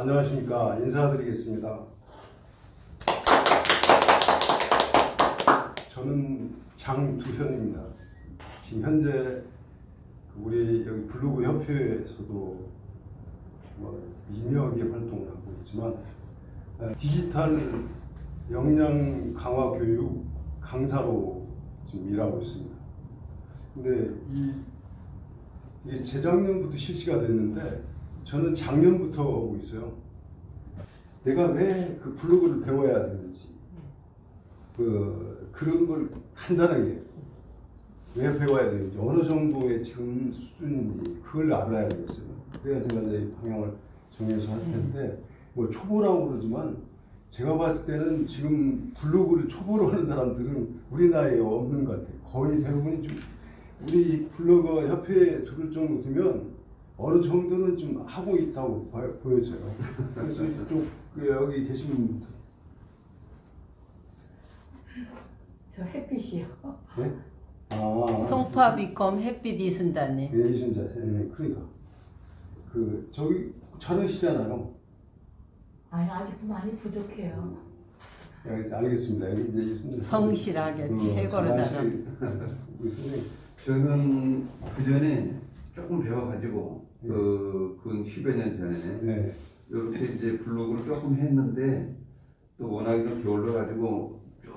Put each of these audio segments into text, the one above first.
안녕하십니까. 인사드리겠습니다. 저는 장두현입니다. 지금 현재 우리 여기 블로그 협회에서도 미묘하게 활동을 하고 있지만 디지털 역량 강화 교육 강사로 지금 일하고 있습니다. 근데 이게 재작년부터 실시가 됐는데 저는 작년부터 하고 있어요. 내가 왜 그 블로그를 배워야 되는지 그런 걸 간단하게 왜 배워야 되는지 어느 정도의 지금 수준인지 그걸 알아야 되겠어요. 그래야 제가 이제 방향을 정해서 할 텐데 뭐 초보라고 그러지만 제가 봤을 때는 지금 블로그를 초보로 하는 사람들은 우리 나이에 없는 것 같아요. 거의 대부분이 좀 우리 블로거 협회에 들을 정도 되면 어느 정도는 좀 하고 있다고 보여져요. 그래서 좀 여기 계신 분들. 저 햇빛이요. 네? 송파비컴 햇빛 이순자님. 예, 이순자. 예, 그러니까 저기 잘하시잖아요. 아니 아직도 많이 부족해요. 예, 알겠습니다. 이제 이순자. 성실하게 최고로 잘하고. 우리 선생님. 저는 그 전에 조금 배워가지고 그 10여 년 전에 네. 이렇게 이제 블로그를 조금 했는데 또 워낙에 좀 게을러가지고 쭉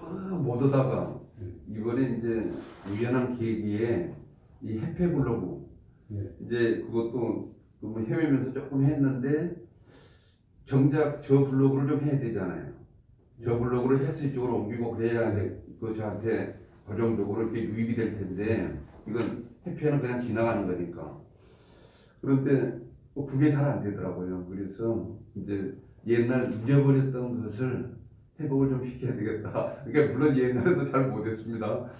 못 오다가 이번에 이제 우연한 계기에 이 해패 블로그 이제 그것도 뭐 헤매면서 조금 했는데 정작 저 블로그를 좀 해야 되잖아요. 저 블로그를 해서 이쪽으로 옮기고 그래야 그 저한테 고정적으로 이렇게 유입이 될 텐데 이건 해피는 그냥 지나가는 거니까. 그런데 그게 잘 안 되더라고요. 그래서 이제 옛날 잊어버렸던 것을 회복을 좀 시켜야 되겠다. 그러니까 물론 옛날에도 잘 못했습니다.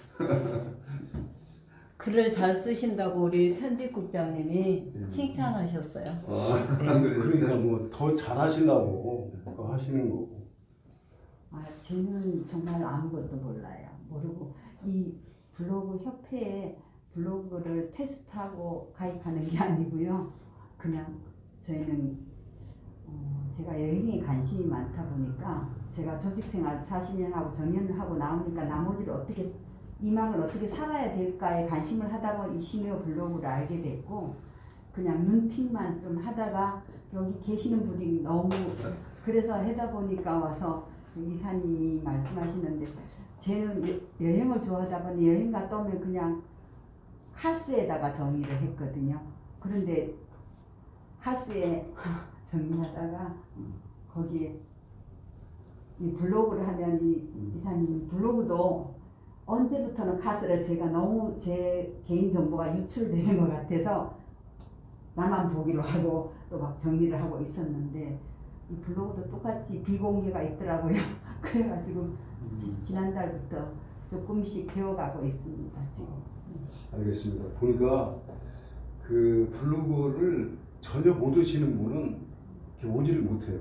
글을 잘 쓰신다고 우리 편집국장님이 칭찬하셨어요. 네. 그러니까 뭐 더 잘하시려고 그거 하시는 거고. 저는 정말 아무것도 몰라요. 모르고 이 블로그 협회에 블로그를 테스트하고 가입하는 게 아니고요. 그냥 저희는 제가 여행에 관심이 많다 보니까 제가 조직생활 40년 하고 정년하고 나오니까 나머지를 어떻게 이막을 어떻게 살아야 될까에 관심을 하다 보니 이시미오 블로그를 알게 됐고 그냥 눈팅만 좀 하다가 여기 계시는 분이 너무 그래서 하다 보니까 와서 이사님이 말씀하시는데 저는 여행을 좋아하다 보니 여행 갔다 오면 그냥 카스에다가 정리를 했거든요. 그런데 카스에 정리하다가 거기에 이 블로그를 하면 이사님 블로그도 언제부터는 카스를 제가 너무 제 개인 정보가 유출되는 것 같아서 나만 보기로 하고 또 막 정리를 하고 있었는데 이 블로그도 똑같이 비공개가 있더라고요. 그래가지고 지난달부터 조금씩 배워가고 있습니다. 지금. 알겠습니다. 보니까 그 블로그를 전혀 못 오시는 분은 이렇게 오지를 못해요.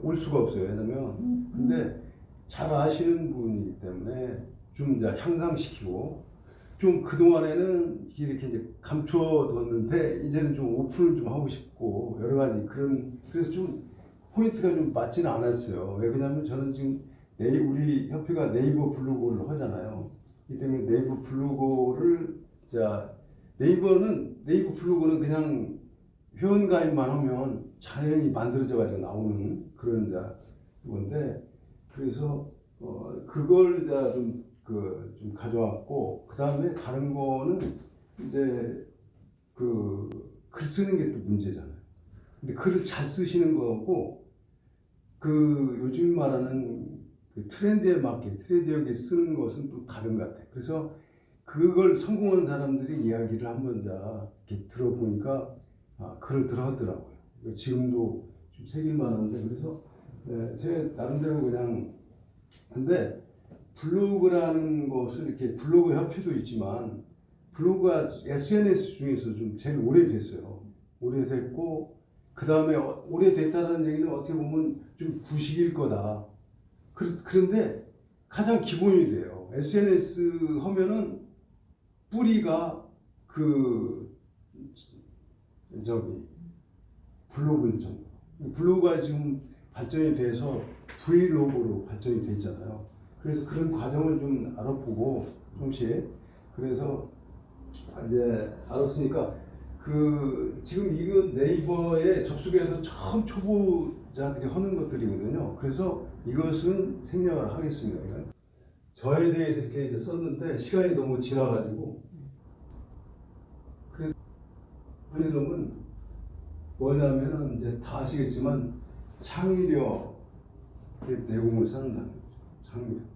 올 수가 없어요. 왜냐면 근데 잘 아시는 분이기 때문에 좀 이제 향상시키고 좀 그동안에는 이렇게 이제 감춰뒀는데 이제는 좀 오픈을 좀 하고 싶고 여러 가지 그래서 좀 포인트가 좀 맞지는 않았어요. 왜 그러냐면 저는 지금 우리 협회가 네이버 블로그를 하잖아요. 이 때문에 네이버 블로그를 네이버 블로그는 그냥 회원 가입만 하면 자연히 만들어져 가지고 나오는 그런 건데 그래서 그걸 좀 가져왔고 그 다음에 다른 거는 이제 글 쓰는 게 또 문제잖아요. 근데 글을 잘 쓰시는 거고 요즘 말하는 트렌드에 맞게 트렌디하게 쓰는 것은 또 다른 것 같아요. 그래서 그걸 성공한 사람들이 이야기를 한번 이렇게 들어보니까 글을 들어하더라고요. 지금도 좀 새길만 한데 그래서 제 나름대로 그냥 근데 블로그라는 것을 이렇게 블로그 협회도 있지만 블로그가 SNS 중에서 좀 제일 오래됐어요. 오래됐고 그 다음에 오래됐다는 얘기는 어떻게 보면 좀 구식일 거다. 그런데 가장 기본이 돼요. SNS 하면은 뿌리가 블로그 좀 블로그가 지금 발전이 돼서 브이로그로 발전이 돼 있잖아요. 그래서 그런 과정을 좀 알아보고 조금씩 그래서 이제 알았으니까 지금 이거 네이버에 접속해서 처음 초보자들이 하는 것들이거든요. 그래서 이것은 생략을 하겠습니다. 이건. 저에 대해서 이렇게 이제 썼는데 시간이 너무 지나가지고 그래서 그 이름은 뭐냐면은 이제 다 아시겠지만 창의력의 내공을 쌓는다는 거죠. 창의력.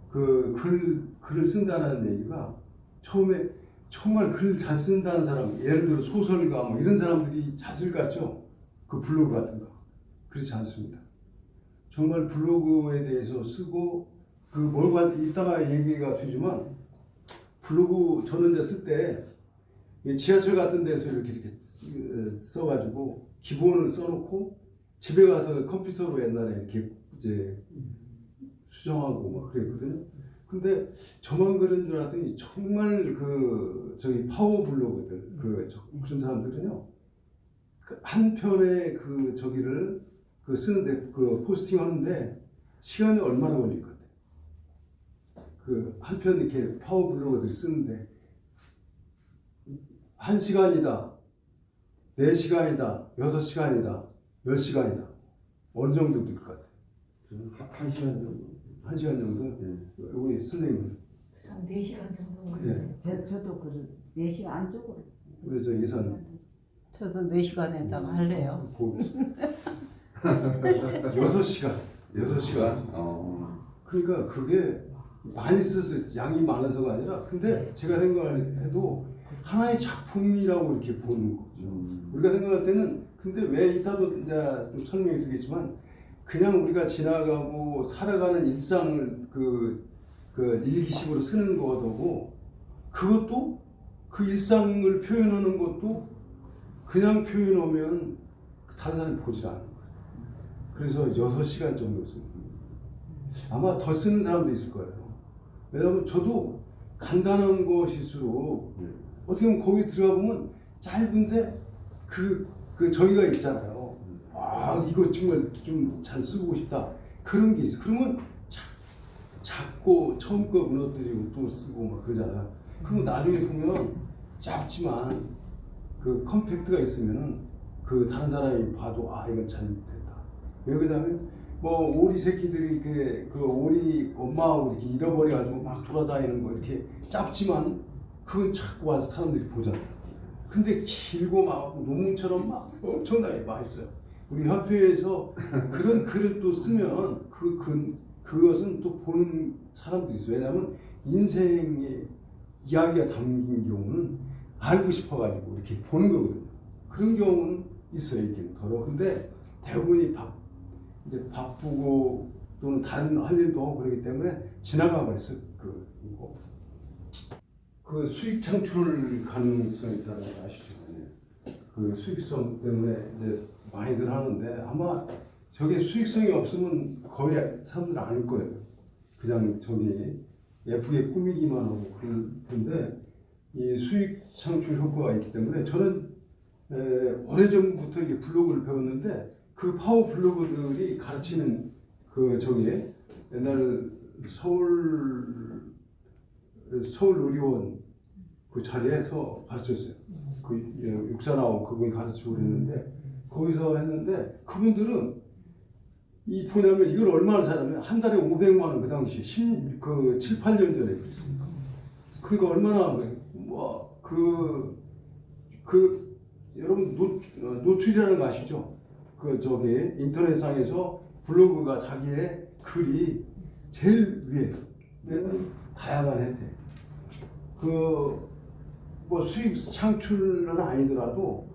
글을 쓴다는 얘기가 처음에 정말 글을 잘 쓴다는 사람, 예를 들어 소설가 뭐 이런 사람들이 잘 쓸 것 같죠? 그 블로그 같은 거. 그렇지 않습니다. 정말 블로그에 대해서 쓰고 이따가 얘기가 되지만 블로그 저는 이제 쓸 때 지하철 같은 데서 이렇게 써가지고 기본을 써놓고 집에 가서 컴퓨터로 옛날에 이렇게 이제 수정하고 막 그랬거든요. 근데 저만 그런 줄 알았더니 정말 저기 파워 블로거들 그런 사람들은요 한 편의 저기를 쓰는데 포스팅 하는데 시간이 얼마나 걸릴 것 같아요. 한 편 이렇게 파워 블로거들이 쓰는데 1시간이다, 4시간이다, 6시간이다, 10시간이다 어느 정도 될 것 같아요? 1시간 정도. 1시간 정도? 우리 선생님은? 한 4시간 정도 예. 걸렸어요. 저도 4시간 안쪽으로. 우리 저 예산 저도 4시간에다가 할래요. 6시간. 6시간. 그러니까 그게 많이 써서 양이 많아서가 아니라 근데 제가 생각해도 하나의 작품이라고 이렇게 보는 거죠. 우리가 생각할 때는 근데 왜 이따도 이제 좀 설명이 되겠지만 그냥 우리가 지나가고 살아가는 일상을 일기식으로 쓰는 거고 그것도 그 일상을 표현하는 것도 그냥 표현하면 다른 사람이 보질 않는 거예요. 그래서 6시간 정도 씁니다. 아마 더 쓰는 사람도 있을 거예요. 왜냐하면 저도 간단한 것일수록 어떻게 보면 거기 들어가 보면 짧은데 저희가 있잖아요. 이거 정말 좀 잘 쓰고 싶다. 그런 게 있어. 그러면 작고 처음 거 무너뜨리고 또 쓰고 막 그러잖아요. 그러면 나중에 보면 짧지만 컴팩트가 있으면은 다른 사람이 봐도 이건 잘못됐다. 왜 그러냐면 오리 새끼들이 이렇게 오리 엄마하고 이렇게 잃어버려가지고 막 돌아다니는 거 이렇게 짧지만 그건 자꾸 와서 사람들이 보잖아요. 근데 길고 막 논문처럼 막 엄청나게 맛있어요. 우리 협회에서 그런 글을 또 쓰면 그것은 또 보는 사람들이 있어요. 왜냐하면 인생의 이야기가 담긴 경우는 알고 싶어가지고 이렇게 보는 거거든요. 그런 경우는 있어요. 이렇게 더러. 근데 대부분이 이제 바쁘고 또는 다른 할 일도 하고 그러기 때문에 지나가 버렸어요. 수익 창출 가능성이 있다는 거 아시죠? 수익성 때문에 이제 많이들 하는데 아마 저게 수익성이 없으면 거의 사람들 안 할 거예요. 그냥 저기 예쁘게 꾸미기만 하고 그럴 텐데 이 수익 창출 효과가 있기 때문에 저는 오래전부터 이게 블로그를 배웠는데 파워 블로거들이 가르치는 옛날 서울의료원 그 자리에서 가르쳤어요. 육사 나오고 그분이 가르치고 그랬는데 거기서 했는데 그분들은 보냐면 이걸 얼마나 잘하면 한 달에 500만 원 그 당시 7, 8년 전에 그랬습니다. 그러니까 얼마나 여러분 노출이라는 거 아시죠? 인터넷상에서 블로그가 자기의 글이 제일 위에 다양한 혜택. 수익 창출은 아니더라도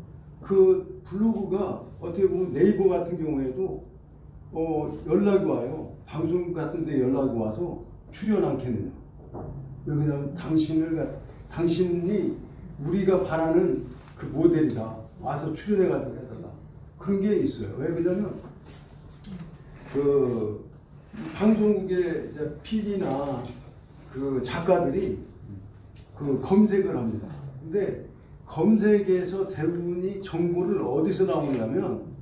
블로그가 어떻게 보면 네이버 같은 경우에도 연락이 와요. 방송 같은 데 연락이 와서 출연 않겠느냐. 왜 그러냐면 당신이 우리가 바라는 모델이다. 와서 출연해가지고 해달라. 그런 게 있어요. 왜 그러냐면 방송국의 이제 PD나 작가들이 검색을 합니다. 근데 검색에서 대부분이 정보를 어디서 나오냐면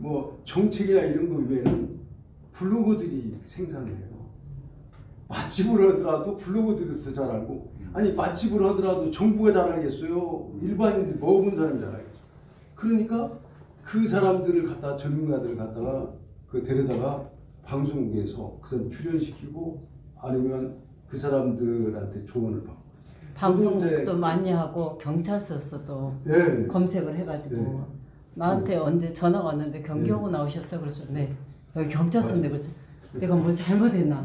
뭐 정책이나 이런 거 외에는 블로거들이 생산해요. 맛집을 하더라도 블로거들이 더 잘 알고, 아니 맛집을 하더라도 정부가 잘 알겠어요. 일반인들이 먹어본 사람이 잘 알겠어요. 그러니까 그 사람들을 갖다 전문가들을 갖다가 그 데려다가 방송국에서 그 사람 출연시키고 아니면 그 사람들한테 조언을 받고. 방송국도 많이 하고 경찰서에서도 네. 검색을 해가지고 네. 나한테 언제 전화가 왔는데 경기하고 나오셨어요? 그래서 네 여기 경찰서인데 그래서 내가 뭘 잘못했나?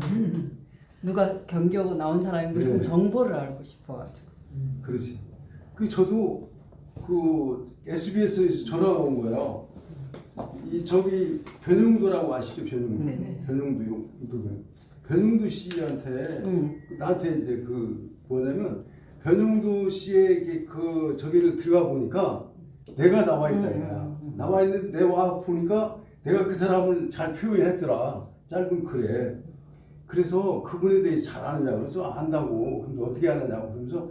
누가 경기하고 나온 사람이 무슨 네. 정보를 알고 싶어가지고. 그렇지. 그 저도 그 SBS에서 전화가 온 거예요. 이 저기 변영도라고 아시죠? 변영도. 네. 변영도 변영도 씨한테 나한테 이제 그 뭐냐면 변영도 씨에게 그 저기를 들어가 보니까 내가 나와 있다 이거야. 나와 있는데 내와 보니까 내가 그 사람을 잘 표현했더라. 짧은 글에. 그래서 그분에 대해서 잘 아느냐고 그래서 안다고. 근데 어떻게 아느냐고 그러면서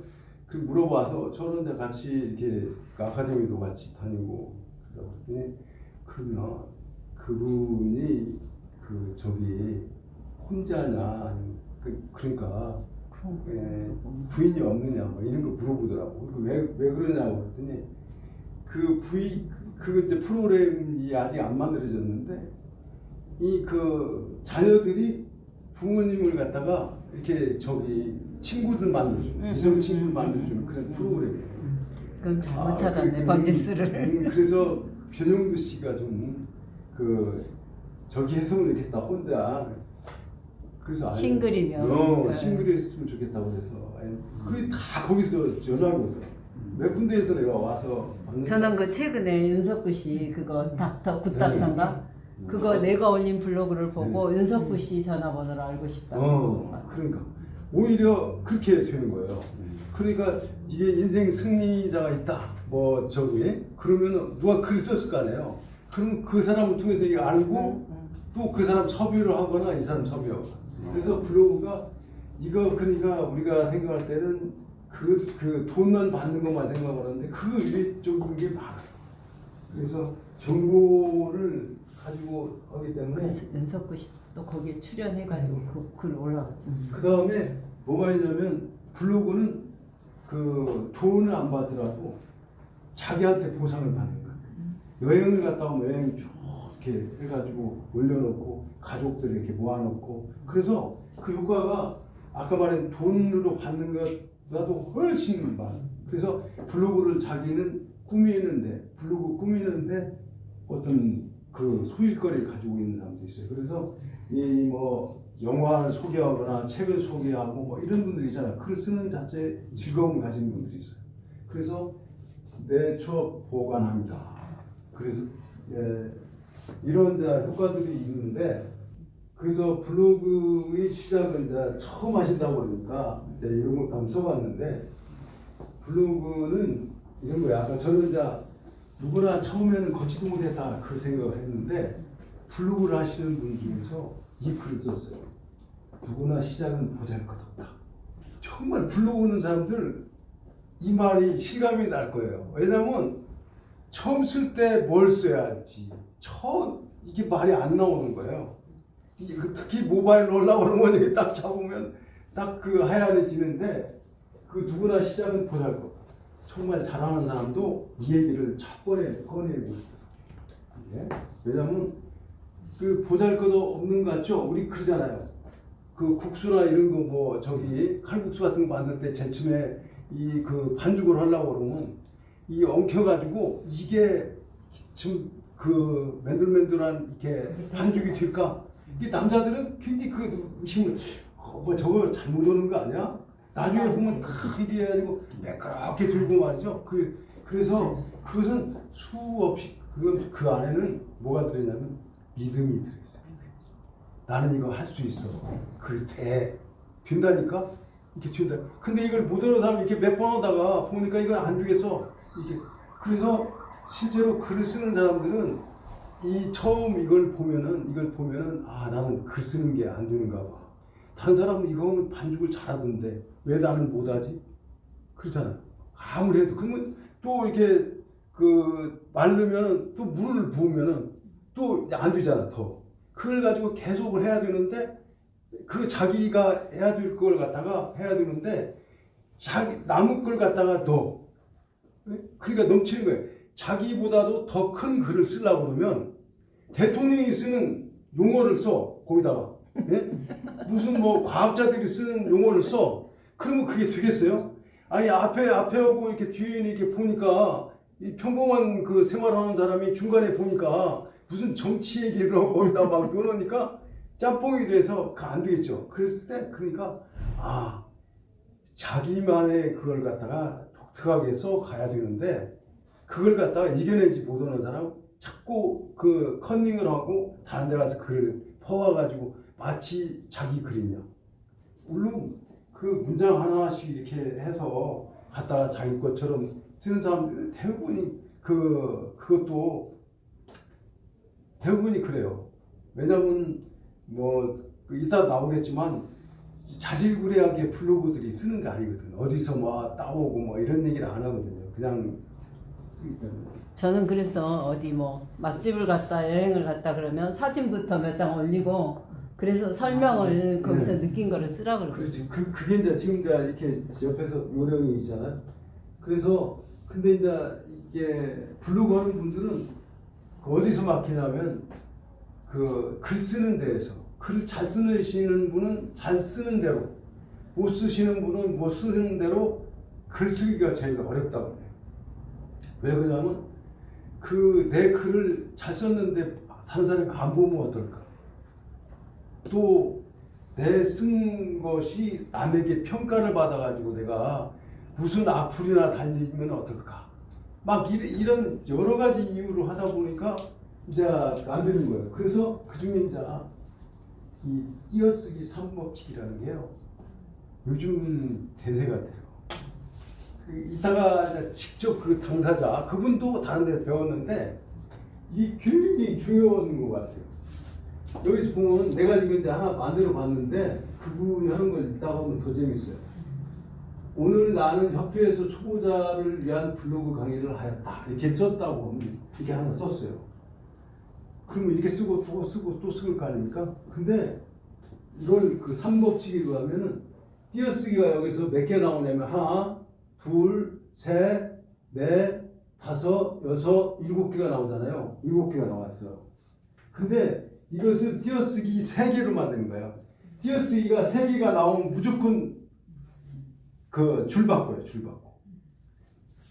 그 물어봐서 저는 이제 같이 이렇게 그 아카데미도 같이 다니고 그랬더니 그러면 그분이 그 저기 혼자냐 아니면 그러니까 부인이 없느냐 뭐 이런 거 물어보더라고. 왜 그러냐고 그랬더니 그 부인 그 이제 프로그램이 아직 안 만들어졌는데 이 그 자녀들이 부모님을 갖다가 이렇게 저기 친구들 만들어주는 이성 친구를 만들어주는 그런 프로그램이에요. 그럼 잘못 찾았네 번지스를. 그래서 변영도 씨가 좀 그 저기 했으면 좋겠다 혼자. 그래서 싱글이면. 싱글이 했으면 좋겠다고 그래서 그래 다 거기서 전화가 오더라고. 몇 군데에서 내가 와서 봤는데. 저는 그 최근에 윤석구 씨 그거 닥터 굿닥터인가 그거 내가 올린 블로그를 보고 윤석구 씨 전화번호를 알고 싶다고. 그러니까 오히려 그렇게 되는 거예요. 그러니까 이게 인생 승리자가 있다. 뭐 저기 그러면은 누가 글 썼을 거 아니에요. 그럼 그 사람을 통해서 이거 알고 또 그 사람 섭외를 하거나 이 사람 섭외하고. 그래서 블로그가 이거 그러니까 우리가 생각할 때는 그 돈만 받는 것만 생각하는데 그 위쪽인 게 많아요. 그래서 정보를 가지고 하기 때문에. 그래서 윤석구 씨 또 거기에 출연해가지고 그 글 올라갔어요. 그 다음에 뭐가 있냐면 블로그는 그 돈을 안 받더라도 자기한테 보상을 받는 거야. 여행을 갔다 오면 여행 쭉 이렇게 해가지고 올려놓고 가족들 이렇게 모아놓고 그래서 그 효과가 아까 말한 돈으로 받는 것보다도 훨씬 많아. 그래서 블로그를 자기는 블로그 꾸미는데 어떤 그 소일거리를 가지고 있는 사람도 있어요. 그래서 이 뭐 영화를 소개하거나 책을 소개하고 뭐 이런 분들이 있잖아요. 글을 쓰는 자체에 즐거움을 가지는 분들이 있어요. 그래서 내 추억 보관합니다. 그래서 이런 효과들이 있는데 그래서 블로그의 시작을 이제 처음 하신다고 그러니까 이제 이런 것도 한번 써봤는데 블로그는 이런 거야. 아까 저는 이제 누구나 처음에는 걷지도 못했다 그 생각을 했는데 블로그를 하시는 분 중에서 이 글을 썼어요. 누구나 시작은 보잘것없다. 정말 블로그는 사람들 이 말이 실감이 날 거예요. 왜냐면 처음 쓸 때 뭘 써야 할지 이게 말이 안 나오는 거예요. 특히 모바일로 올라오는 건 여기 딱 잡으면 딱 그 하얀해지는데 그 누구나 시작은 보잘것없다. 정말 잘하는 사람도 이 얘기를 첫 번에 꺼내고 있어요. 왜냐면 그 보잘것없는 거 같죠? 우리 그러잖아요. 그 국수나 이런 거 뭐 저기 칼국수 같은 거 만들 때 제일 처음에 이 그 반죽을 하려고 그러면 이 엉켜가지고 이게 좀 그 맨들맨들한 이렇게 반죽이 될까? 이 남자들은 굉장히 그 의심을 뭐 저거 잘못 오는 거 아니야? 나중에 보면 다 이게 해가지고 매끄럽게 들고 말이죠. 그래서 그것은 수없이 그 안에는 뭐가 들어있냐면 믿음이 들어있어요. 나는 이거 할 수 있어. 된다니까? 이렇게 된다. 근데 이걸 못 하는 사람이 이렇게 몇 번 하다가 보니까 이건 안 되겠어. 그래서 실제로 글을 쓰는 사람들은 처음 이걸 보면은 아, 나는 글 쓰는 게 안 되는가 봐. 다른 사람은 이거 하면 반죽을 잘하던데 왜 나는 못하지? 그렇잖아. 아무리 해도. 그러면 또 이렇게 그 말르면은 또 물을 부으면은 또 안 되잖아 더. 그걸 가지고 계속을 해야 되는데 그 자기가 해야 될 걸 갖다가 해야 되는데 자기 남의 걸 갖다가 넣어. 그러니까 넘치는 거예요. 자기보다도 더 큰 글을 쓰려고 그러면 대통령이 쓰는 용어를 써 거기다가 예? 무슨 뭐 과학자들이 쓰는 용어를 써. 그러면 그게 되겠어요? 아니 앞에 하고 이렇게 뒤에 이렇게 보니까 이 평범한 그 생활하는 사람이 중간에 보니까 무슨 정치 얘기를 하고 거기다 막 넣으니까 짬뽕이 돼서 안 되겠죠. 그랬을 때 그러니까 자기만의 그걸 갖다가 독특하게 써 가야 되는데 그걸 갖다가 이겨내지 못하는 사람 자꾸 그 컨닝을 하고 다른 데 가서 글을 퍼와가지고 마치 자기 글이냐. 물론 그 문장 하나씩 이렇게 해서 갖다가 자기 것처럼 쓰는 사람들 대부분이 그것도 대부분이 그래요. 왜냐면 뭐 이따 나오겠지만 자질구레하게 블로그들이 쓰는 게 아니거든. 어디서 뭐 따오고 뭐 이런 얘기를 안 하거든요. 그냥 쓰기 때문에. 저는 그래서 어디 뭐 맛집을 갔다 여행을 갔다 그러면 사진부터 몇 장 올리고 그래서 설명을 거기서 느낀 거를 쓰라 그러거든요. 그렇지. 그게 이제 지금 이제 이렇게 옆에서 요령이 있잖아요. 그래서 근데 이제 이게 블로그 하는 분들은 어디서 막히냐면 그 글 쓰는 데에서 글을 잘 쓰시는 분은 잘 쓰는 대로 못 쓰시는 분은 못 쓰는 대로 글 쓰기가 제일 어렵다고 해요. 왜 그러냐면 그 내 글을 잘 썼는데 다른 사람이 안 보면 어떨까? 또 내 쓴 것이 남에게 평가를 받아가지고 내가 무슨 악플이나 달리면 어떨까? 막 이런 여러 가지 이유로 하다 보니까 이제 안 되는 거예요. 그래서 그 중에 이제 이 띄어쓰기 3법칙이라는 게요. 요즘 대세 같아요. 이따가 직접 그 당사자, 그분도 다른 데서 배웠는데 이게 굉장히 중요한 것 같아요. 여기서 보면 내가 이거 이제 하나 만들어 봤는데 그분이 하는 걸 이따가 보면 더 재밌어요. 오늘 나는 협회에서 초보자를 위한 블로그 강의를 하였다. 이렇게 썼다고 이렇게 하나 썼어요. 그러면 이렇게 쓰고 또 쓰고 또 쓸 거 아닙니까? 근데 이걸 그 3법칙에 의하면은 띄어쓰기가 여기서 몇 개 나오냐면 하나, 둘, 셋, 넷, 다섯, 여섯, 7개가 나오잖아요. 7개가 나왔어요. 근데 이것을 띄어쓰기 3개로 만드는 거예요. 띄어쓰기가 3개가 나오면 무조건 그 줄 바꿔요. 줄 바꿔.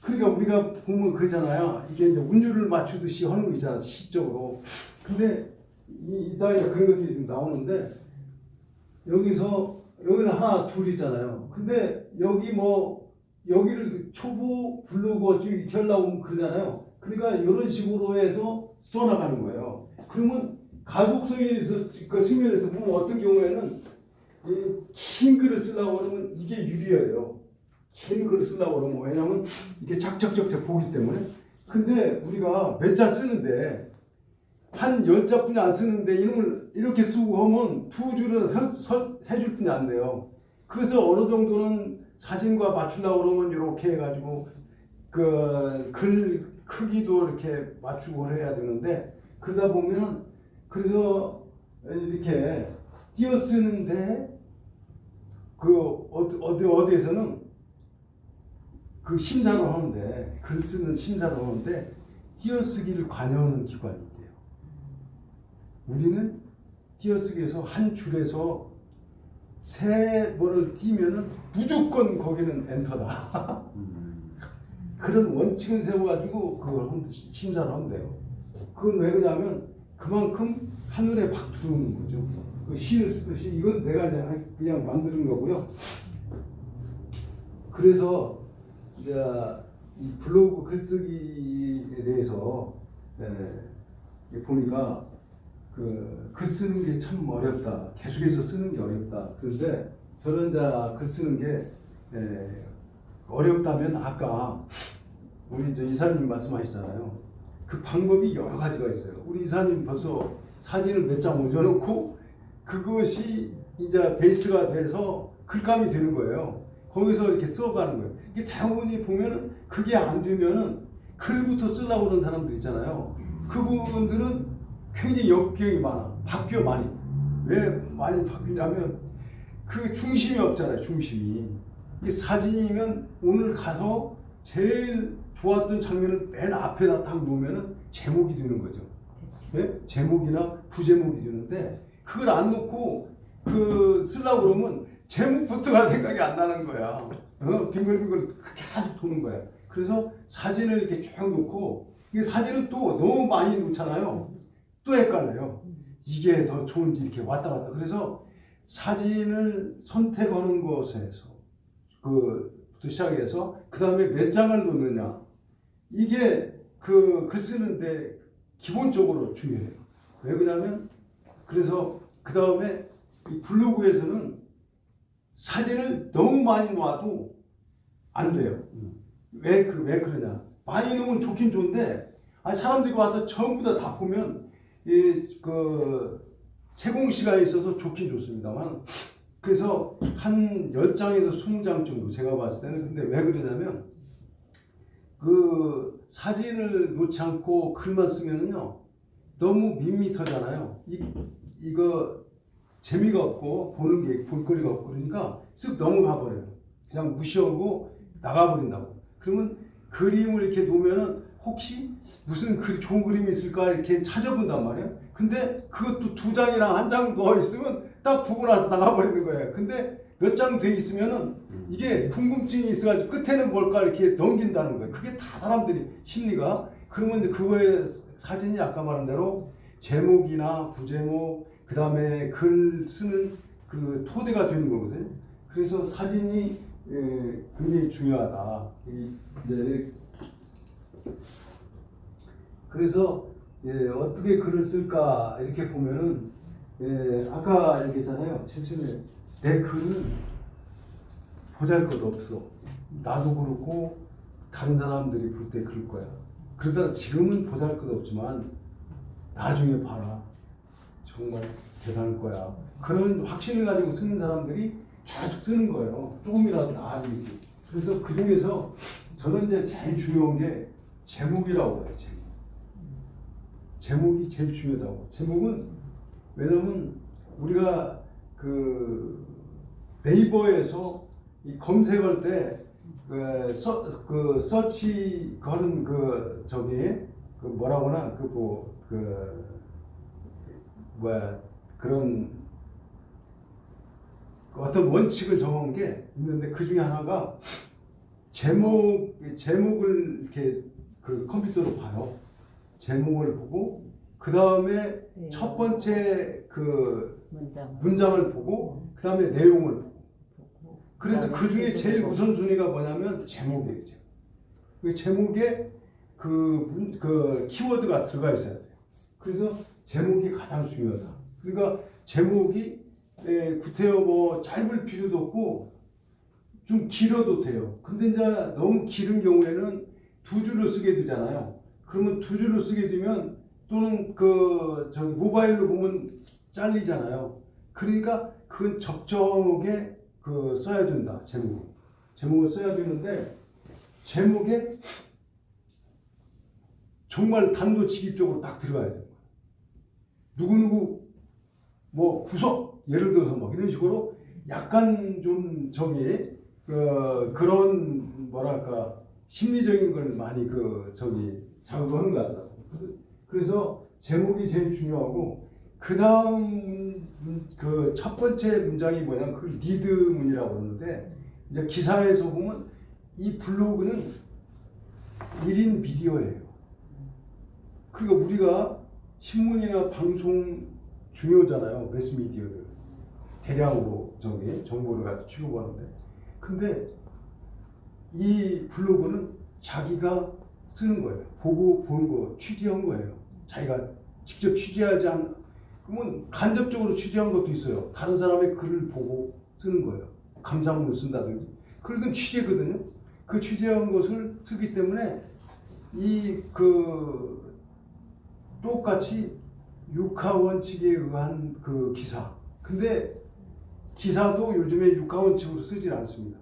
그러니까 우리가 보면 그러잖아요. 이게 이제 운율을 맞추듯이 하는 거 있잖아. 시적으로. 근데 이따가 그런 것들이 좀 나오는데 여기는 하나, 둘이잖아요. 근데 여기를 초보 블로그 쭉 이렇게 하려고 그러잖아요. 그러니까 이런 식으로 해서 써나가는 거예요. 그러면 가독성에서 그 측면에서 보면 어떤 경우에는 긴 글을 쓰려고 그러면 이게 유리해요. 긴 글을 쓰려고 그러면 왜냐면 이게 착착착착 보기 때문에. 근데 우리가 몇 자 쓰는데 한 10자뿐이 안 쓰는데 이놈을 이렇게 쓰고 하면 2줄은 3줄뿐이 안 돼요. 그래서 어느 정도는 사진과 맞추려고 그러면 이렇게 해가지고 그 글 크기도 이렇게 맞추고 해야 되는데 그러다 보면 그래서 이렇게 띄어쓰는데 그 어디에서는 그 심사를 하는데 글 쓰는 심사를 하는데 띄어쓰기를 관여하는 기관이 있대요. 우리는 띄어쓰기에서 한 줄에서 3번을 띄면은 무조건 거기는 엔터다. 그런 원칙을 세워가지고 그걸 심사를 한대요. 그건 왜 그러냐면 그만큼 하늘에 막 들어오는 거죠. 그 시를 쓰듯이 이건 내가 그냥 만드는 거고요. 그래서 이제 이 블로그 글쓰기에 대해서 보니까 그 글 쓰는 게 참 어렵다. 계속해서 쓰는 게 어렵다. 그런데 저는 이제 글 쓰는 게 어렵다면 아까 우리 이사님 말씀하셨잖아요. 그 방법이 여러 가지가 있어요. 우리 이사님 벌써 사진을 몇 장 올려놓고 그것이 이제 베이스가 돼서 글감이 되는 거예요. 거기서 이렇게 써가는 거예요. 이게 대부분이 보면은 그게 안 되면은 글부터 쓰려고 그러는 사람들 있잖아요. 그분들은 굉장히 역경이 많아. 바뀌어 많이. 왜 많이 바뀌냐면 그 중심이 없잖아요. 중심이. 이게 사진이면 오늘 가서 제일 좋았던 장면을 맨 앞에다 딱 놓으면은 제목이 되는 거죠. 예? 제목이나 부제목이 되는데 그걸 안 놓고 그 쓰려고 그러면 제목부터가 생각이 안 나는 거야. 빙글빙글 계속 도는 거야. 그래서 사진을 이렇게 쭉 놓고 이게 사진은 또 너무 많이 놓잖아요. 또 헷갈려요. 이게 더 좋은지 이렇게 왔다 갔다. 그래서 사진을 선택하는 것에서 그부터 시작해서 그 다음에 몇 장을 놓느냐 이게 그 글 쓰는데 기본적으로 중요해요. 왜 그러냐면 그래서 그 다음에 이 블로그에서는 사진을 너무 많이 놔도 안 돼요. 왜 그러냐? 많이 놓으면 좋긴 좋은데 아니 사람들이 와서 전부 다 보면 그 채공 시간이 있어서 좋긴 좋습니다만 그래서 한 10장에서 20장 정도 제가 봤을 때는. 근데 왜 그러냐면 그 사진을 놓지 않고 글만 쓰면은요 너무 밋밋하잖아요. 이거 재미가 없고 보는 게 볼거리가 없고 그러니까 쓱 넘어가 버려요. 그냥 무시하고 나가버린다고. 그러면 그림을 이렇게 놓으면은 혹시 무슨 좋은 그림이 있을까 이렇게 찾아본단 말이에요. 근데 그것도 2장이랑 1장 넣어 있으면 딱 보고 나서 나가버리는 거예요. 근데 몇 장 돼 있으면은 이게 궁금증이 있어가지고 끝에는 뭘까 이렇게 넘긴다는 거예요. 그게 다 사람들이 심리가. 그러면 이제 그거에 사진이 아까 말한 대로 제목이나 부제목 그 다음에 글 쓰는 그 토대가 되는 거거든요. 그래서 사진이 굉장히 중요하다. 이제 그래서 어떻게 글을 쓸까 이렇게 보면은 아까 얘기했잖아요. 최근에 내 글은 보잘것없어. 나도 그렇고 다른 사람들이 볼 때 그럴 거야. 그러다가 지금은 보잘것없지만 나중에 봐라. 정말 대단할 거야. 그런 확신을 가지고 쓰는 사람들이 계속 쓰는 거예요. 조금이라도 나아지지. 그래서 그 중에서 저는 이제 제일 중요한 게 제목이라고 해요. 제목이 제일 중요하다고. 제목은 왜냐면 우리가 그 네이버에서 이 검색할 때 그 서치 거는 그 뭐라고나 그런 어떤 원칙을 정한 게 있는데 그 중에 하나가 제목을 이렇게 그 컴퓨터로 봐요. 제목을 보고 그 다음에 첫 번째 그 문장을 보고 그 다음에 내용을 보고. 그래서 그 중에 제일 우선순위가 뭐냐면 제목이에요. 그 제목에 그 키워드가 들어가 있어야 돼요. 그래서 제목이 가장 중요하다. 그러니까 제목이 구태여 뭐 짧을 필요도 없고 좀 길어도 돼요. 근데 이제 너무 길은 경우에는 2줄로 쓰게 되잖아요. 그러면 2줄로 쓰게 되면 또는 모바일로 보면 잘리잖아요. 그러니까 그건 적정하게 써야 된다. 제목을 써야 되는데 제목에 정말 단도직입적으로 딱 들어가야 돼요. 누구누구 뭐 구석 예를 들어서 막 이런 식으로 약간 좀 그런 뭐랄까 심리적인 걸 많이 작업하는 것 같더라고요. 그래서 제목이 제일 중요하고 그 다음 그 첫 번째 문장이 뭐냐면 그 리드문이라고 그러는데 이제 기사에서 보면 이 블로그는 1인 미디어예요. 그러니까 우리가 신문이나 방송 중요하잖아요. 매스미디어들 대량으로 정보를 갖다 취급하는데 근데 이 블로그는 자기가 쓰는 거예요. 보고 본 거 취재한 거예요. 자기가 직접 취재하지 그러면 간접적으로 취재한 것도 있어요. 다른 사람의 글을 보고 쓰는 거예요. 감상문을 쓴다든지. 그건 취재거든요. 그 취재한 것을 쓰기 때문에 똑같이 육하 원칙에 의한 그 기사. 근데 기사도 요즘에 육하 원칙으로 쓰질 않습니다.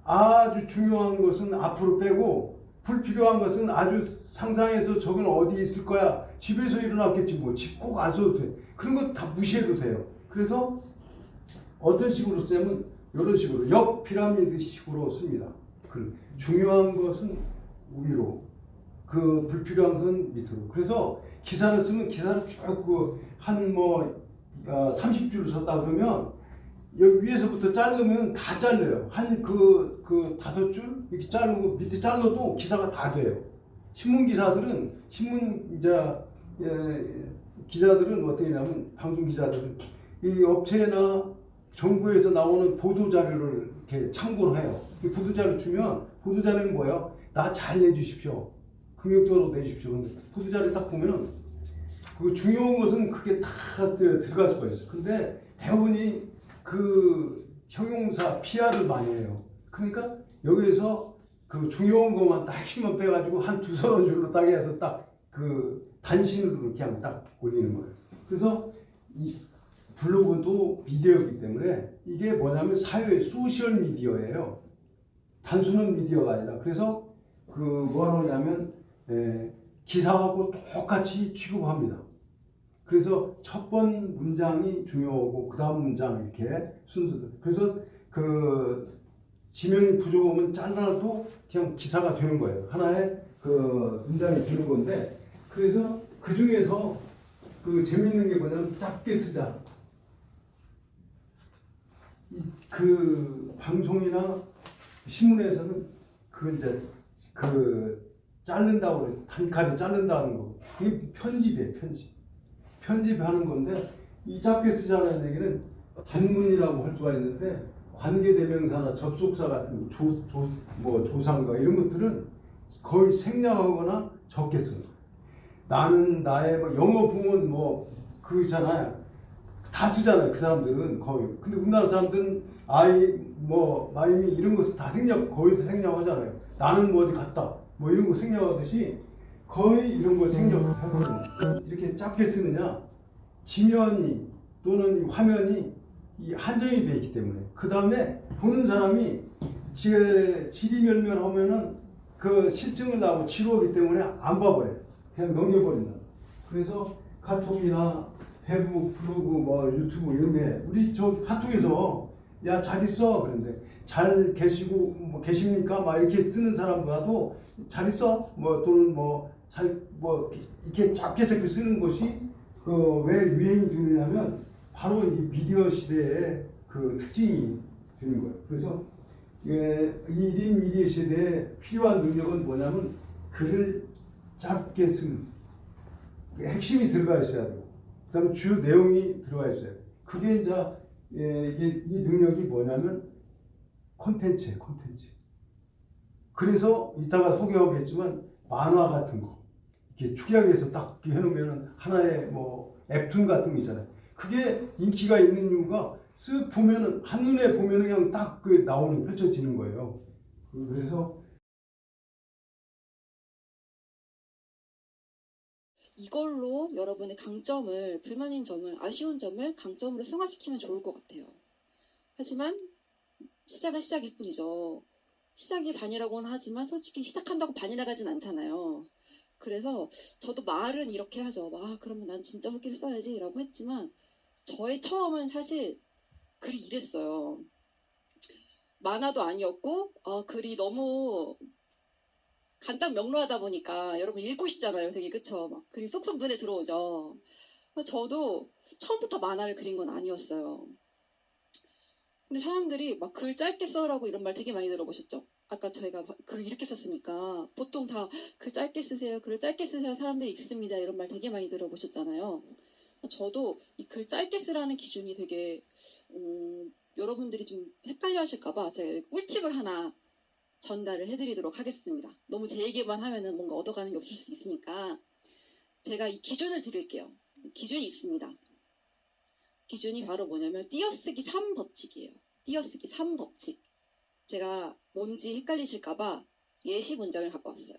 아주 중요한 것은 앞으로 빼고 불필요한 것은 아주 상상해서 저건 어디 있을 거야 집에서 일어났겠지 뭐 집 꼭 안 써도 돼. 그런 거 다 무시해도 돼요. 그래서 어떤 식으로 쓰냐면 이런 식으로 역 피라미드 식으로 씁니다. 그 중요한 것은 위로, 그 불필요한 건 밑으로. 그래서 기사를 쓰면 기사를 쭉 한뭐 30줄을 썼다 그러면 여기 위에서부터 자르면 다 잘려요. 한 그 5줄 이렇게 자르고 밑에 잘라도 기사가 다 돼요. 신문 기사들은 기자들은 어떻게 하냐면 방송 기자들은 이 업체나 정부에서 나오는 보도 자료를 이렇게 참고를 해요. 이 보도 자료 주면 보도 자료는 뭐예요? 나 잘 내주십시오. 긍정적으로 내주십시오. 근데 보도 자료 딱 보면은 그 중요한 것은 그게 다 들어갈 수가 있어요. 근데 대부분이 그 형용사 PR을 많이 해요. 그러니까 여기에서 그 중요한 것만 딱 핵심만 빼가지고 한 2-3줄로 딱 해서 딱 그 단신으로 그냥 딱 올리는 거예요. 그래서 이 블로그도 미디어이기 때문에 이게 뭐냐면 사회 소셜 미디어예요. 단순한 미디어가 아니라. 그래서 그 뭐라고 하냐면 기사하고 똑같이 취급합니다. 그래서 첫 번 문장이 중요하고 그 다음 문장 이렇게 순서대로. 그래서 그 지명이 부족하면 잘라도 그냥 기사가 되는 거예요. 하나의 그 문장이 되는 건데, 그래서 그 중에서 그 재밌는 게 뭐냐면 짧게 쓰자. 그 방송이나 신문에서는 그 이제 그 자른다고 그래요. 단칼에 자른다는 거. 그게 편집이에요, 편집. 편집하는 건데, 이 짧게 쓰자는 얘기는 단문이라고 할 수가 있는데, 관계대명사나 접속사 같은 조상과 이런 것들은 거의 생략하거나 적게 써요. 나는, 나의, 영어 보면 그 있잖아요. 다 쓰잖아요. 그 사람들은 거의. 근데 우리나라 사람들은 마이미 이런 것을 다 거의 다 생략하잖아요. 나는 어디 갔다. 이런 거 생략하듯이 거의 이런 걸 생략하거든요. 이렇게 짧게 쓰느냐, 지면이 또는 화면이 한정이 되어 있기 때문에. 그 다음에 보는 사람이 지리멸멸하면은 그 실증을 나고 치료하기 때문에 안 봐버려요. 그냥 넘겨버린다. 그래서 카톡이나 페북, 블로그, 유튜브 이런 게 우리 저 카톡에서 야 잘 있어 그런데 잘 계시고 계십니까? 이렇게 쓰는 사람보다도 잘 있어? 또는 이렇게 짧게 쓰는 것이 왜 유행이 되느냐면 바로 이 미디어 시대의 그 특징이 되는 거예요. 그래서 이 1인 미디어 시대에 필요한 능력은 뭐냐면 글을 짧게 쓰는, 핵심이 들어가 있어야 되고, 그 다음에 주요 내용이 들어가 있어야 돼요. 그게 이제 이 능력이 뭐냐면 콘텐츠예요, 콘텐츠. 그래서 이따가 소개하겠지만 만화 같은 거 이렇게 축약해서 딱 해놓으면 하나의 웹툰 같은 거 있잖아요. 그게 인기가 있는 이유가 쓱 보면은 한눈에 보면은 그냥 딱 펼쳐지는 거예요. 그래서 이걸로 여러분의 강점을, 불만인 점을, 아쉬운 점을 강점으로 승화시키면 좋을 것 같아요. 하지만 시작은 시작일 뿐이죠. 시작이 반이라고는 하지만 솔직히 시작한다고 반이 나가진 않잖아요. 그래서 저도 말은 이렇게 하죠. 그러면 난 진짜 후기를 써야지 라고 했지만 저의 처음은 사실 글이 이랬어요. 만화도 아니었고 글이 너무 간단 명료하다 보니까 여러분 읽고 싶잖아요. 되게 그쵸? 글이 쏙쏙 눈에 들어오죠. 저도 처음부터 만화를 그린 건 아니었어요. 근데 사람들이 글 짧게 써라고 이런 말 되게 많이 들어보셨죠? 아까 저희가 글을 이렇게 썼으니까 보통 다 글 짧게 쓰세요. 글을 짧게 쓰세요. 사람들이 읽습니다. 이런 말 되게 많이 들어보셨잖아요. 저도 이 글 짧게 쓰라는 기준이 되게 여러분들이 좀 헷갈려 하실까봐 제가 꿀팁을 하나 전달을 해드리도록 하겠습니다. 너무 제 얘기만 하면은 뭔가 얻어가는 게 없을 수 있으니까 제가 이 기준을 드릴게요. 기준이 있습니다. 기준이 바로 뭐냐면 띄어쓰기 3법칙이에요. 띄어쓰기 3법칙. 제가 뭔지 헷갈리실까봐 예시 문장을 갖고 왔어요.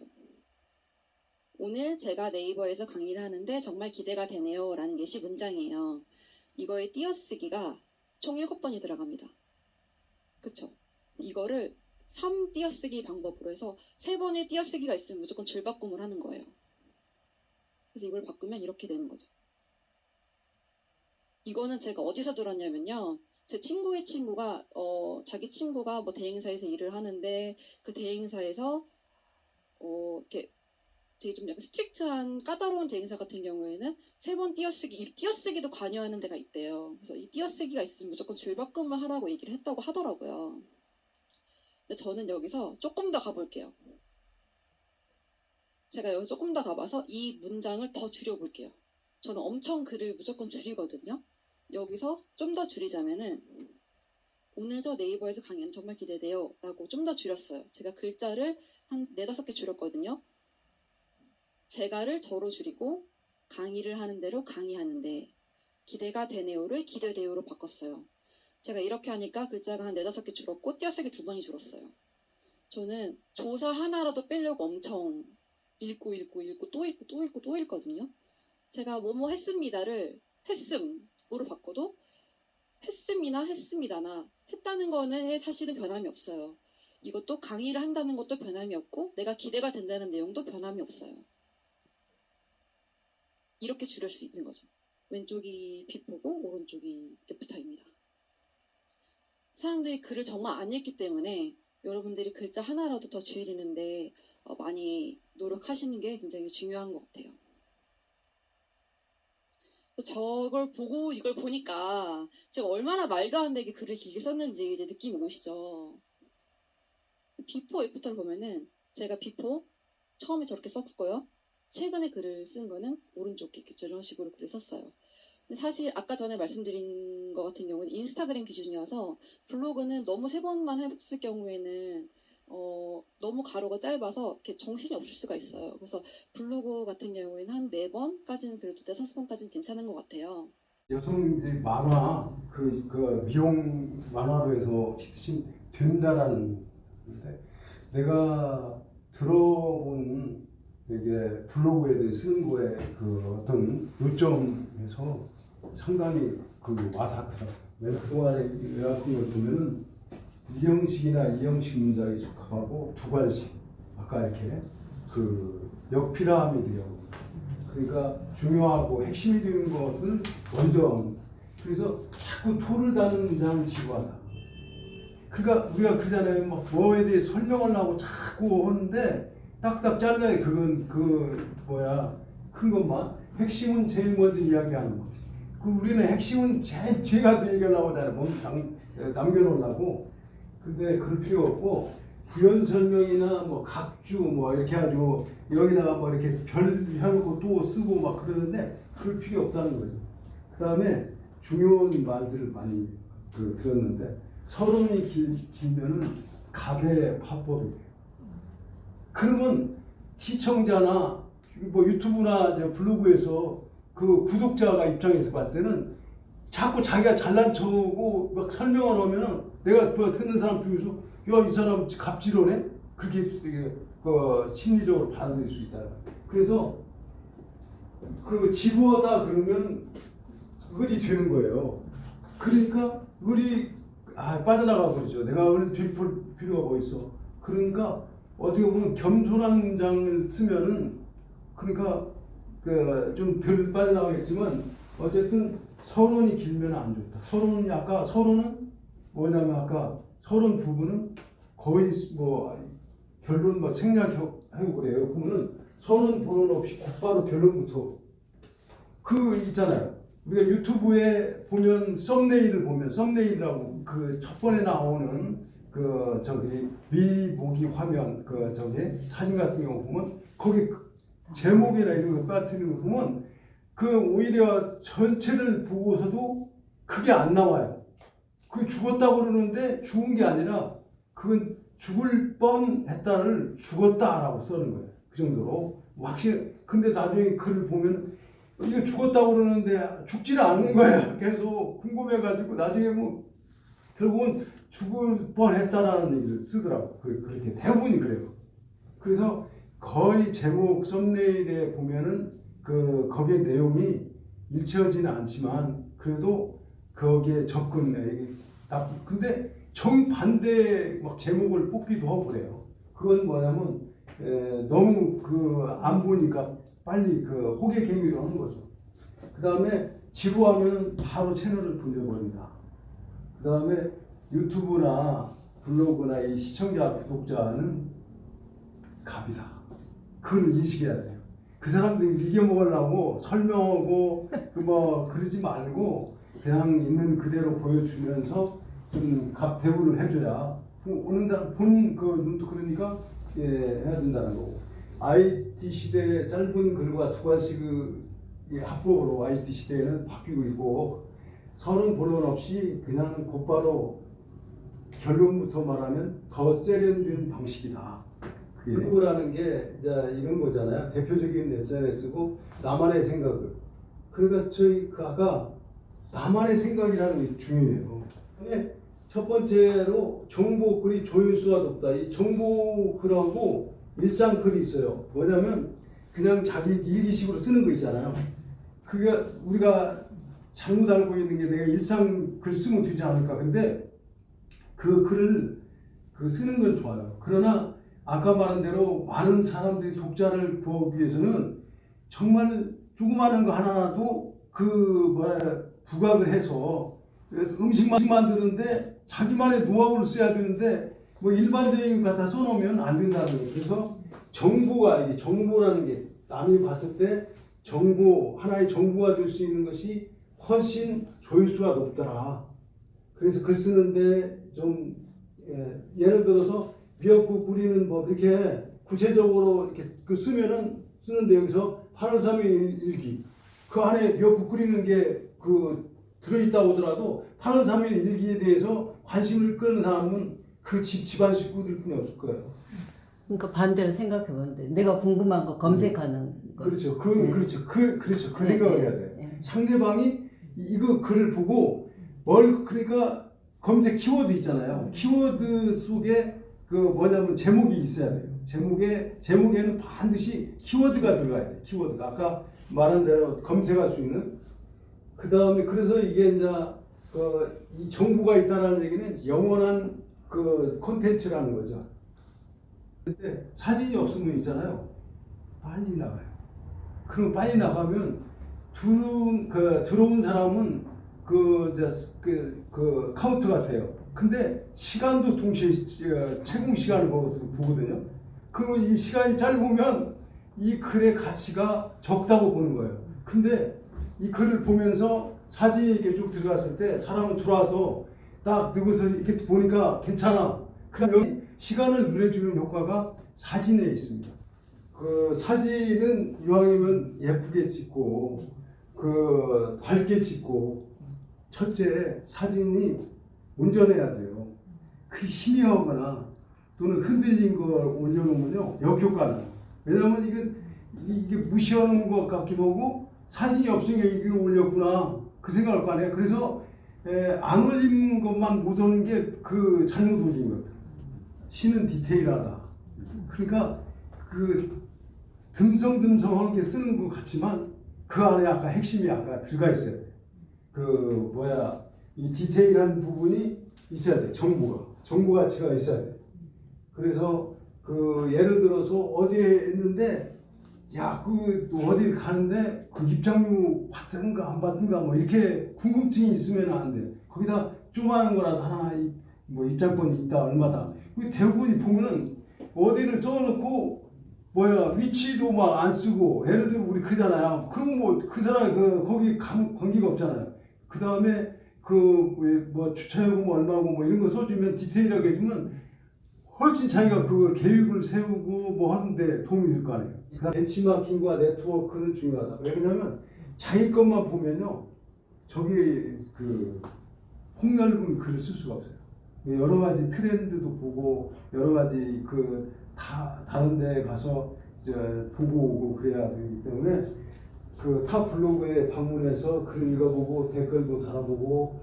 오늘 제가 네이버에서 강의를 하는데 정말 기대가 되네요 라는 예시 문장이에요. 이거의 띄어쓰기가 총 7번이 들어갑니다. 그쵸? 이거를 3 띄어쓰기 방법으로 해서 3번의 띄어쓰기가 있으면 무조건 줄바꿈을 하는 거예요. 그래서 이걸 바꾸면 이렇게 되는 거죠. 이거는 제가 어디서 들었냐면요. 제 친구의 친구가 자기 친구가 뭐 대행사에서 일을 하는데 그 대행사에서 이렇게 되게 좀 약간 스트릭트한 까다로운 대행사 같은 경우에는 3번 띄어쓰기도 관여하는 데가 있대요. 그래서 이 띄어쓰기가 있으면 무조건 줄바꿈을 하라고 얘기를 했다고 하더라고요. 근데 저는 여기서 조금 더 가볼게요. 제가 여기 조금 더 가봐서 이 문장을 더 줄여볼게요. 저는 엄청 글을 무조건 줄이거든요. 여기서 좀 더 줄이자면은 오늘 저 네이버에서 강의는 정말 기대돼요 라고 좀 더 줄였어요. 제가 글자를 한 4-5개 줄였거든요. 제가를 저로 줄이고 강의를 하는 대로 강의하는데 기대가 되네요를 기대돼요로 바꿨어요. 제가 이렇게 하니까 글자가 한 4-5개 줄었고 띄어쓰기 2번이 줄었어요. 저는 조사 하나라도 빼려고 엄청 읽고 또 읽거든요. 제가 뭐뭐 했습니다를 했음으로 바꿔도 했음이나 했습니다나 했다는 거는 사실은 변함이 없어요. 이것도 강의를 한다는 것도 변함이 없고 내가 기대가 된다는 내용도 변함이 없어요. 이렇게 줄일 수 있는 거죠. 왼쪽이 비포고 오른쪽이 애프터입니다. 사람들이 글을 정말 안 읽기 때문에 여러분들이 글자 하나라도 더 줄이는데 많이 노력하시는 게 굉장히 중요한 것 같아요. 저걸 보고 이걸 보니까 제가 얼마나 말도 안 되게 글을 길게 썼는지 이제 느낌이 오시죠. 비포 애프터를 보면은 제가 비포 처음에 저렇게 썼고요. 최근에 글을 쓴 거는 오른쪽에 이런 식으로 글을 썼어요. 근데 사실 아까 전에 말씀드린 것 같은 경우는 인스타그램 기준이어서 블로그는 너무 3번만 했을 경우에는 너무 가로가 짧아서 이렇게 정신이 없을 수가 있어요. 그래서 블로그 같은 경우에는 한 4번까지는 그래도 4-5번까지는 괜찮은 것 같아요. 여성 이제 만화 그 미용 만화로 해서 히트신 된다라는 건데 내가 들어본 이게 블로그에 대해 쓰는 거에 그 어떤 요점에서 상당히 그 와닿더라고요. 내가 그동안에 외웠던 걸 보면은 이형식이나 이형식 문장이 적합하고 두괄식 아까 이렇게 그 역피라미드형 그러니까 중요하고 핵심이 되는 것은 원점 그래서 자꾸 토를 다는 문장을 지구하다. 그러니까 우리가 그잖아요. 막 뭐에 대해 설명을 하고 자꾸 하는데 딱딱 자르게 그건 큰 것만 핵심은 제일 먼저 이야기하는 거지. 그 우리는 핵심은 제일 뒤에 가서 얘기하려고 하잖아요. 남겨놓으려고. 근데 그럴 필요 없고 부연 설명이나 뭐 각주 뭐 이렇게 해가지고 여기다가 뭐 이렇게 별 해놓고 또 쓰고 막 그러는데 그럴 필요 없다는 거죠. 그 다음에 중요한 말들을 많이 들었는데 서론이 길면은 갑의 화법이 돼요. 그러면 시청자나 뭐 유튜브나 블로그에서 그 구독자가 입장에서 봤을 때는 자꾸 자기가 잘난 척하고 막 설명을 하면은 내가 듣는 사람 중에서 야, 이 사람 갑질하네? 그렇게 심리적으로 받아들일 수 있다. 그래서 그 지루하다 그러면 을이 되는 거예요. 그러니까 을이 빠져나가 버리죠. 내가 을 뒷볼 필요가 뭐 있어. 그러니까 어떻게 보면 겸손한 문장을 쓰면은 그러니까 좀 덜 빠져나가겠지만 어쨌든 서론이 길면 안 좋다. 서론이 아까 서론은 뭐냐면 아까 서론 부분은 거의 뭐 결론 뭐 생략하고 그래요. 그러면은 서론 본론 없이 곧바로 결론부터 그 있잖아요. 우리가 유튜브에 보면 썸네일을 보면 썸네일이라고 그 첫 번에 나오는 그 저기 미리 보기 화면 그 저기 사진 같은 경우 보면 거기 제목이나 이런 거 빠뜨리는 거 보면 그 오히려 전체를 보고서도 그게 안 나와요. 그 죽었다고 그러는데 죽은 게 아니라 그건 죽을 뻔했다를 죽었다라고 쓰는 거예요. 그 정도로 확실. 근데 나중에 글을 보면 이거 죽었다고 그러는데 죽지를 않는 거예요. 계속 궁금해가지고 나중에 뭐 결국은 죽을 뻔했다라는 얘기를 쓰더라고. 그렇게 대부분이 그래요. 그래서 거의 제목 썸네일에 보면은 거기에 내용이 일치하지는 않지만 그래도 거기에 접근. 근데 정반대 막 제목을 뽑기도 하고 그래요. 그건 뭐냐면 너무 안 보니까 빨리 그 호객행위를 하는 거죠. 그 다음에 지루하면 바로 채널을 돌려버린다. 그 다음에 유튜브나 블로그나 이 시청자, 구독자는 갑이다. 그걸 인식해야 돼요. 그 사람들이 이겨먹으려고 설명하고 그러지 말고 그냥 있는 그대로 보여주면서 좀 갑 대우를 해줘야 오는 사람 본 그 눈도 그러니까 해야 된다는 거고. IT 시대의 짧은 글과 두관식 합법으로 IT 시대에는 바뀌고 있고 서론 본론 없이 그냥 곧바로 결론부터 말하면 더 세련된 방식이다. 유튜브라는 게 이제 이런 거잖아요. 대표적인 SNS고 나만의 생각을. 그러니까 저희 아까 나만의 생각이라는 게 중요해요. 첫 번째로 정보 글이 조회수가 높다. 이 정보 글하고 일상 글이 있어요. 뭐냐면 그냥 자기 일기식으로 쓰는 거 있잖아요. 그게 우리가 잘못 알고 있는 게 내가 일상 글 쓰면 되지 않을까. 근데 그 글을 쓰는 건 좋아요. 그러나 아까 말한 대로 많은 사람들이 독자를 구하기 위해서는 정말 조그마한 거 하나라도 부각을 해서 음식 만드는데 자기만의 노하우를 써야 되는데 뭐 일반적인 거 갖다 써놓으면 안 된다는 거예요. 그래서 이게 정보라는 게 남이 봤을 때 하나의 정보가 될 수 있는 것이 훨씬 조회수가 높더라. 그래서 글 쓰는데 좀 예를 들어서 미역국 끓이는 법 이렇게 구체적으로 이렇게 쓰는데 여기서 8월 3일 일기 그 안에 미역국 끓이는 게 들어있다고 하더라도 8월 3일 일기에 대해서 관심을 끄는 사람은 그 집안 식구들뿐이 없을 거예요. 그러니까 반대로 생각해 보는데 내가 궁금한 거 검색하는 거. 그렇죠. 네. 그렇죠. 그 네, 생각을 네, 해야 돼. 네. 상대방이 이거 글을 보고 그러니까 검색 키워드 있잖아요. 키워드 속에 뭐냐면 제목이 있어야 돼요. 제목에는 반드시 키워드가 들어가야 돼요. 키워드가 아까 말한 대로 검색할 수 있는. 그 다음에 그래서 이게 이제 이 정보가 있다는 얘기는 영원한 콘텐츠라는 거죠. 근데 사진이 없으면 있잖아요. 빨리 나가요. 그럼 빨리 나가면 들어온 사람은 카운트 같아요. 근데 시간도 동시에 채공 시간을 보거든요. 그러면 이 시간이 짧으면 이 글의 가치가 적다고 보는 거예요. 근데 이 글을 보면서 사진이 이렇게 쭉 들어갔을 때 사람은 들어와서 딱 누구서 이렇게 보니까 괜찮아. 그럼 여기 시간을 늘려주는 효과가 사진에 있습니다. 사진은 이왕이면 예쁘게 찍고 밝게 찍고 첫째 사진이 온전해야 돼요. 그 희미하거나 또는 흔들린 걸 올려놓으면요 역효과는. 왜냐하면 이게 무시하는 것 같기도 하고 사진이 없으니까 이게 올렸구나 그 생각할 거 아니에요. 그래서 안 올린 것만 못 오는 게 잘못 올린 것. 시는 디테일하다. 그러니까 듬성듬성하게 쓰는 것 같지만 그 안에 아까 핵심이 아까 들어가 있어야 돼. 이 디테일한 부분이 있어야 돼. 정보 가치가 있어야 돼. 그래서 예를 들어서 어디에 있는데 어디를 가는데 입장료 받든가 안 받든가 뭐 이렇게 궁금증이 있으면 안 돼. 거기다 조그마한 거라도 하나 입장권이 있다 얼마다. 대부분이 보면은 어디를 써놓고 위치도 막 안 쓰고 예를 들어 우리 크잖아요. 그럼 그 사람 거기 관계가 없잖아요. 그 다음에 주차요금 얼마고 이런 거 써주면 디테일하게 해주면 훨씬 자기가 그걸 계획을 세우고 하는데 도움이 될 거 아니에요. 벤치마킹과 네트워크는 중요하다. 왜냐면 자기 것만 보면요 저기 폭넓은 글을 쓸 수가 없어요. 여러 가지 트렌드도 보고 여러 가지 다른 데 가서 이제 보고 오고 그래야 되기 때문에 타 블로그에 방문해서 글 읽어보고 댓글도 달아보고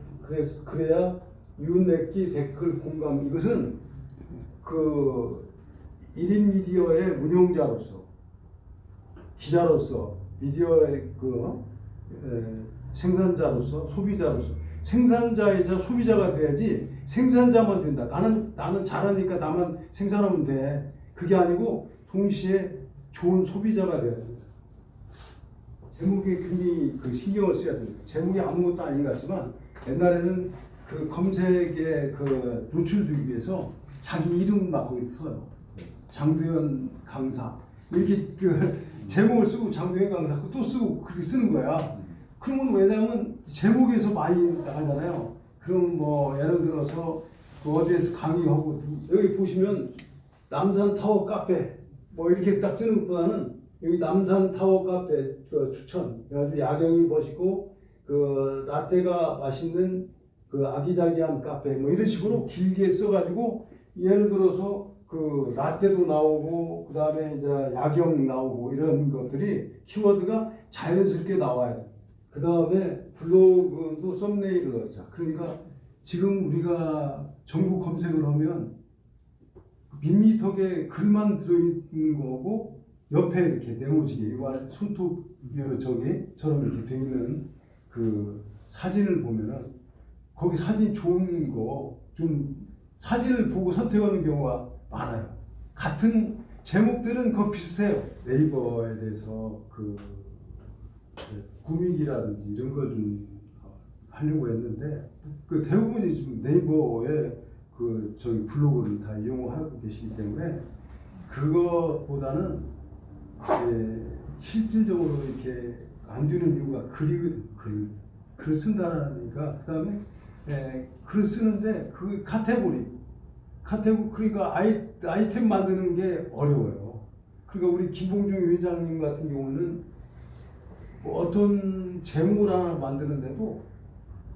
그래야 윤내기 댓글 공감. 이것은 1인 미디어의 운용자로서 기자로서 미디어의 생산자로서 소비자로서 생산자이자 소비자가 돼야지 생산자만 된다. 나는 잘하니까 나만 생산하면 돼. 그게 아니고 동시에 좋은 소비자가 돼야 된다. 제목에 굉장히 그 신경을 써야 됩니다. 제목이 아무것도 아닌 것 같지만 옛날에는 그 검색에 그 노출되기 위해서 자기 이름 막 거기 써요. 장도연 강사 이렇게 그 제목을 쓰고 장도연 강사 또 쓰고 그렇게 쓰는 거야. 그러면 왜냐하면 제목에서 많이 나가잖아요. 그럼 뭐 예를 들어서 그 어디에서 강의하고 여기 보시면 남산타워 카페 뭐 이렇게 딱 쓰는 것보다는 여기 남산타워 카페 그 추천 그래가지고 야경이 멋있고 그 라떼가 맛있는 그 아기자기한 카페 뭐 이런 식으로 길게 써가지고 예를 들어서 그 라떼도 나오고 그 다음에 이제 야경 나오고 이런 것들이 키워드가 자연스럽게 나와요. 그 다음에 블로그도 썸네일을 넣자. 그러니까 지금 우리가 정보 검색을 하면 밋밋하게 글만 들어있는 거고 옆에 이렇게 네모지게 이거 손톱 저기처럼 이렇게 돼 있는 그 사진을 보면은 거기 사진 좋은 거 좀 사진을 보고 선택하는 경우가 많아요. 같은 제목들은 거 비슷해요. 네이버에 대해서 그 구미기라든지 이런 걸 좀 하려고 했는데 그 대부분이 지금 네이버에 그 저기 블로그를 다 이용하고 계시기 때문에 그것보다는 실질적으로 이렇게 안 되는 이유가 글이거든. 글 쓴다라니까 그다음에 글을 쓰는데 그 카테고리 그러니까 아이템 만드는 게 어려워요. 그러니까 우리 김봉중 회장님 같은 경우는 뭐 어떤 제목을 하나 만드는데도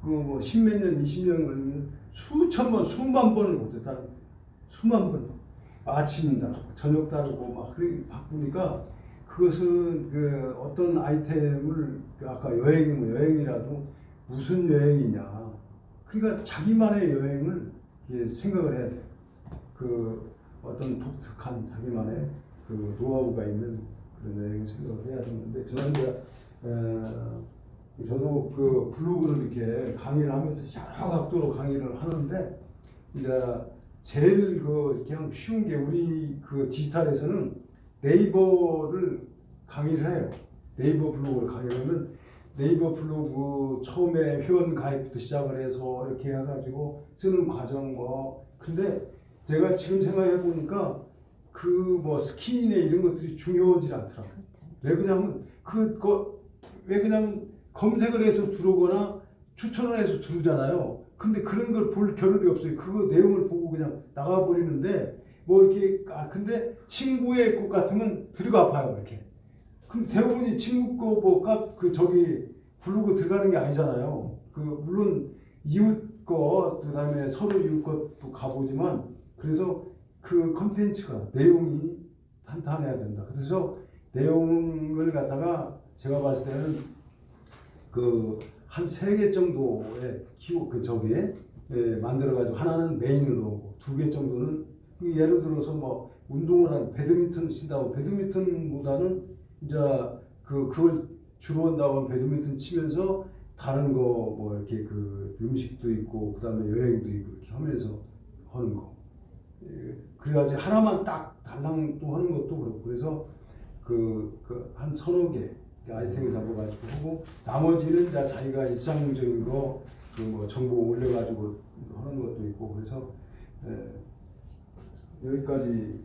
그 뭐 십몇 년, 20년 걸리면 수천 번, 수만 번을 못했다. 수만 번. 아침 다르고 저녁 다르고 막 그렇게 바쁘니까 그것은 그 어떤 아이템을 아까 여행이면 여행이라도 무슨 여행이냐. 그러니까 자기만의 여행을 생각을 해야 돼요. 그 어떤 독특한 자기만의 그 노하우가 있는 그런 여행을 생각을 해야 되는데 저는 이제 저도 그 블로그를 이렇게 강의를 하면서 여러 각도로 강의를 하는데 이제 제일 그 그냥 쉬운 게 우리 그 디지털에서는 네이버를 강의를 해요. 네이버 블로그를 강의를 하면 네이버 블로그 처음에 회원 가입부터 시작을 해서 이렇게 해가지고 쓰는 과정 뭐 근데 제가 지금 생각해 보니까 그 뭐 스킨이나 이런 것들이 중요하지 않더라고요. 왜 그러냐면 왜 그냥 검색을 해서 들어오거나 추천을 해서 들어오잖아요. 근데 그런 걸 볼 겨를이 없어요. 그거 내용을 보고 그냥 나가버리는데 뭐 이렇게 근데 친구의 것 같으면 들어가 봐요 이렇게. 근데 대부분이 친구 거 그 저기 블로그 들어가는 게 아니잖아요. 그 물론 이웃 거 그다음에 서로 이웃 것도 가보지만 그래서 그 컨텐츠가 내용이 탄탄해야 된다. 그래서 내용을 갖다가 제가 봤을 때는 그 한 3개 정도의 저기에 만들어가지고 하나는 메인으로 오고 2개 정도는 예를 들어서 뭐 운동을 한 배드민턴 친다고 배드민턴보다는 이제 그걸 주로 한다고 하면 배드민턴 치면서 다른 거 뭐 이렇게 그 음식도 있고 그다음에 여행도 있고 이렇게 하면서 하는 거. 그래야지 하나만 딱 달랑 또 하는 것도 그렇고 그래서 한 3-4개 아이템을 잡아가지고 하고 나머지는 이제 자기가 일상적인 거 그 뭐 정보 올려가지고 하는 것도 있고 그래서 여기까지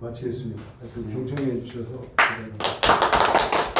마치겠습니다. 경청해 주셔서 감사합니다.